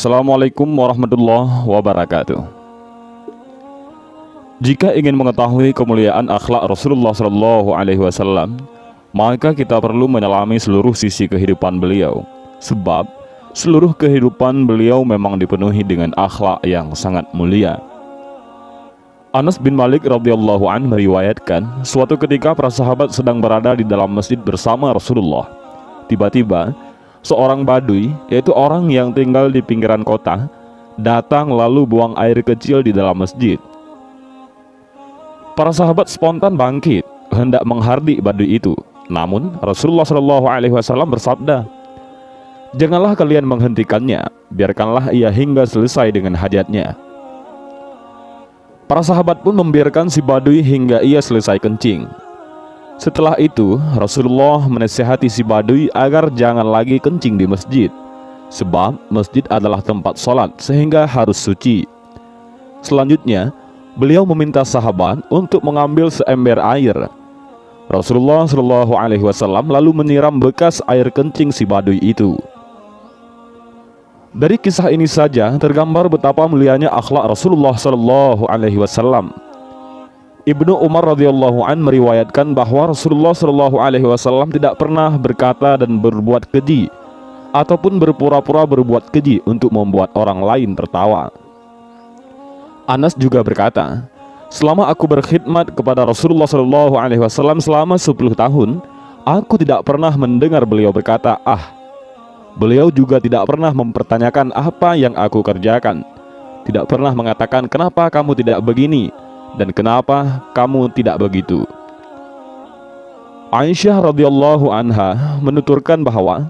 Assalamualaikum warahmatullahi wabarakatuh. Jika ingin mengetahui kemuliaan akhlak Rasulullah SAW, maka kita perlu menyelami seluruh sisi kehidupan beliau. Sebab seluruh kehidupan beliau memang dipenuhi dengan akhlak yang sangat mulia. Anas bin Malik radhiyallahu anhu meriwayatkan, suatu ketika para sahabat sedang berada di dalam masjid bersama Rasulullah. Tiba-tiba seorang badui, yaitu orang yang tinggal di pinggiran kota, datang lalu buang air kecil di dalam masjid. Para sahabat spontan bangkit hendak menghardik badui itu. Namun Rasulullah SAW bersabda, "Janganlah kalian menghentikannya, biarkanlah ia hingga selesai dengan hajatnya." Para sahabat pun membiarkan si badui hingga ia selesai kencing. Setelah itu Rasulullah menasihati si badui agar jangan lagi kencing di masjid, sebab masjid adalah tempat sholat sehingga harus suci. Selanjutnya beliau meminta sahabat untuk mengambil seember air. Rasulullah SAW lalu menyiram bekas air kencing si badui itu. Dari kisah ini saja tergambar betapa mulianya akhlak Rasulullah SAW. Ibnu Umar radhiyallahu an meriwayatkan bahwa Rasulullah SAW tidak pernah berkata dan berbuat keji ataupun berpura-pura berbuat keji untuk membuat orang lain tertawa. Anas juga berkata, "Selama aku berkhidmat kepada Rasulullah SAW selama 10 tahun, aku tidak pernah mendengar beliau berkata, 'Ah.' Beliau juga tidak pernah mempertanyakan apa yang aku kerjakan. Tidak pernah mengatakan, 'Kenapa kamu tidak begini?' dan 'Kenapa kamu tidak begitu?'" Aisyah radhiyallahu anha menuturkan bahwa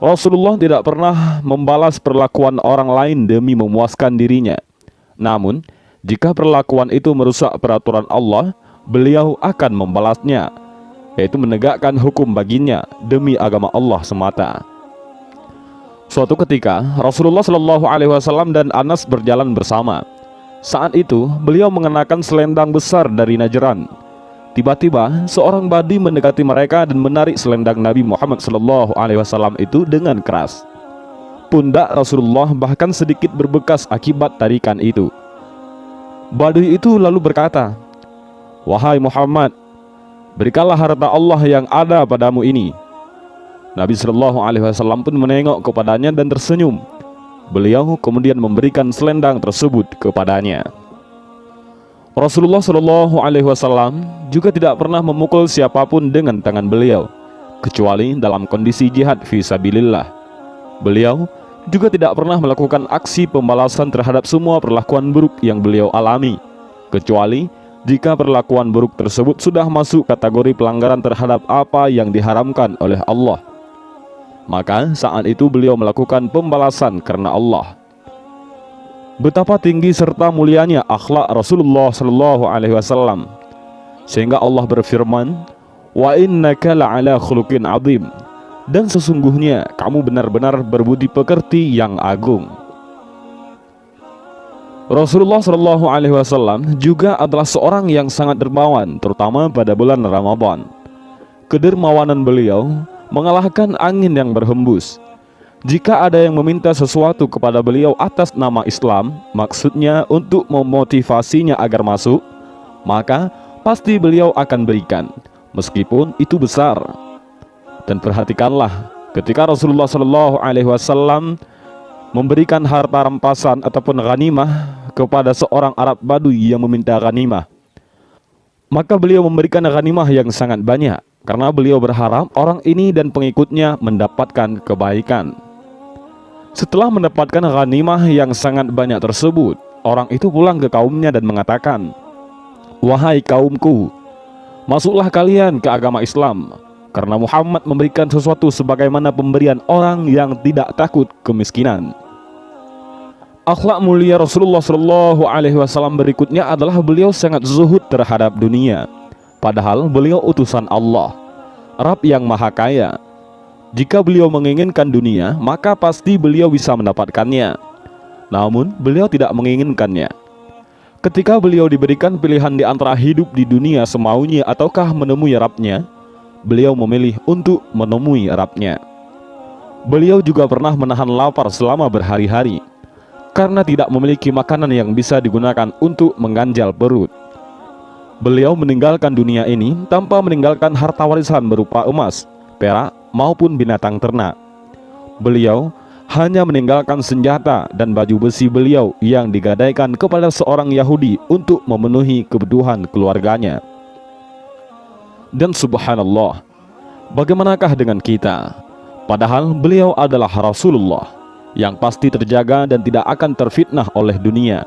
Rasulullah tidak pernah membalas perlakuan orang lain demi memuaskan dirinya. Namun, jika perlakuan itu merusak peraturan Allah, beliau akan membalasnya, yaitu menegakkan hukum baginya demi agama Allah semata. Suatu ketika, Rasulullah SAW dan Anas berjalan bersama. Saat itu, beliau mengenakan selendang besar dari Najran. Tiba-tiba, seorang badui mendekati mereka dan menarik selendang Nabi Muhammad SAW itu dengan keras. Pundak Rasulullah bahkan sedikit berbekas akibat tarikan itu. Badui itu lalu berkata, "Wahai Muhammad, berikanlah harta Allah yang ada padamu ini." Nabi SAW pun menengok kepadanya dan tersenyum. Beliau kemudian memberikan selendang tersebut kepadanya. Rasulullah SAW juga tidak pernah memukul siapapun dengan tangan beliau, kecuali dalam kondisi jihad fisabilillah. Beliau juga tidak pernah melakukan aksi pembalasan terhadap semua perlakuan buruk yang beliau alami, kecuali jika perlakuan buruk tersebut sudah masuk kategori pelanggaran terhadap apa yang diharamkan oleh Allah. Maka saat itu beliau melakukan pembalasan karena Allah. Betapa tinggi serta mulianya akhlak Rasulullah SAW, sehingga Allah berfirman, "Wa innaka la'ala khuluqin 'adzim." Dan sesungguhnya kamu benar-benar berbudi pekerti yang agung. Rasulullah SAW juga adalah seorang yang sangat dermawan, terutama pada bulan Ramadan. Kedermawanan beliau mengalahkan angin yang berhembus. Jika ada yang meminta sesuatu kepada beliau atas nama Islam, maksudnya untuk memotivasinya agar masuk, maka pasti beliau akan berikan, meskipun itu besar. Dan perhatikanlah, ketika Rasulullah SAW memberikan harta rampasan ataupun ghanimah kepada seorang Arab Badui yang meminta ghanimah, maka beliau memberikan ghanimah yang sangat banyak, karena beliau berharap orang ini dan pengikutnya mendapatkan kebaikan. Setelah mendapatkan ghanimah yang sangat banyak tersebut, orang itu pulang ke kaumnya dan mengatakan, "Wahai kaumku, masuklah kalian ke agama Islam, karena Muhammad memberikan sesuatu sebagaimana pemberian orang yang tidak takut kemiskinan." Akhlak mulia Rasulullah SAW berikutnya adalah beliau sangat zuhud terhadap dunia. Padahal beliau utusan Allah, Rabb yang Maha Kaya. Jika beliau menginginkan dunia, maka pasti beliau bisa mendapatkannya. Namun beliau tidak menginginkannya. Ketika beliau diberikan pilihan di antara hidup di dunia semaunya ataukah menemui Rabb-nya, beliau memilih untuk menemui Rabb-nya. Beliau juga pernah menahan lapar selama berhari-hari. karena tidak memiliki makanan yang bisa digunakan untuk mengganjal perut. Beliau meninggalkan dunia ini tanpa meninggalkan harta warisan berupa emas, perak, maupun binatang ternak. Beliau hanya meninggalkan senjata dan baju besi beliau yang digadaikan kepada seorang Yahudi untuk memenuhi kebutuhan keluarganya. Dan subhanallah, bagaimanakah dengan kita? Padahal beliau adalah Rasulullah yang pasti terjaga dan tidak akan terfitnah oleh dunia.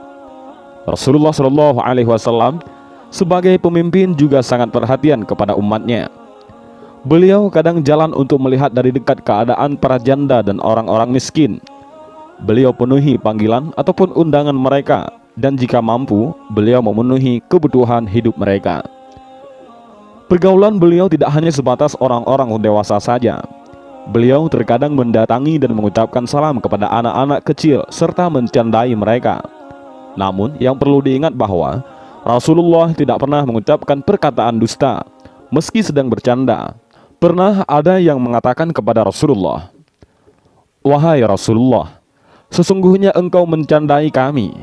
Rasulullah SAW sebagai pemimpin juga sangat perhatian kepada umatnya. Beliau kadang jalan untuk melihat dari dekat keadaan para janda dan orang-orang miskin. Beliau penuhi panggilan ataupun undangan mereka, dan jika mampu, beliau memenuhi kebutuhan hidup mereka. Pergaulan beliau tidak hanya sebatas orang-orang dewasa saja. Beliau terkadang mendatangi dan mengucapkan salam kepada anak-anak kecil serta mencandai mereka. Namun yang perlu diingat bahwa Rasulullah tidak pernah mengucapkan perkataan dusta meski sedang bercanda. Pernah ada yang mengatakan kepada Rasulullah, "Wahai Rasulullah, sesungguhnya engkau mencandai kami."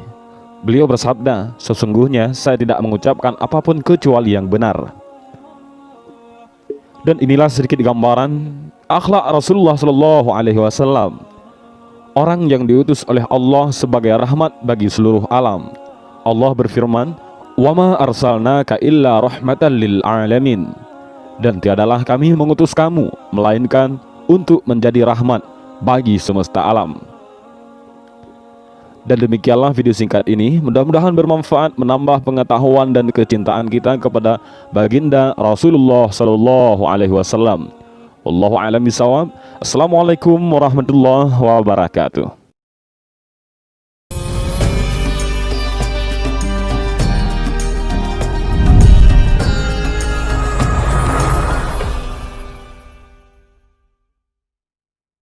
Beliau bersabda, "Sesungguhnya saya tidak mengucapkan apapun kecuali yang benar." Dan inilah sedikit gambaran akhlak Rasulullah SAW, orang yang diutus oleh Allah sebagai rahmat bagi seluruh alam. Allah berfirman, "Wa ma arsalnaka illa rahmatan lil alamin." Dan tiadalah kami mengutus kamu melainkan untuk menjadi rahmat bagi semesta alam. Dan demikianlah video singkat ini, mudah-mudahan bermanfaat, menambah pengetahuan dan kecintaan kita kepada baginda Rasulullah SAW. Wallahu a'lam bishawab. Assalamualaikum warahmatullahi wabarakatuh.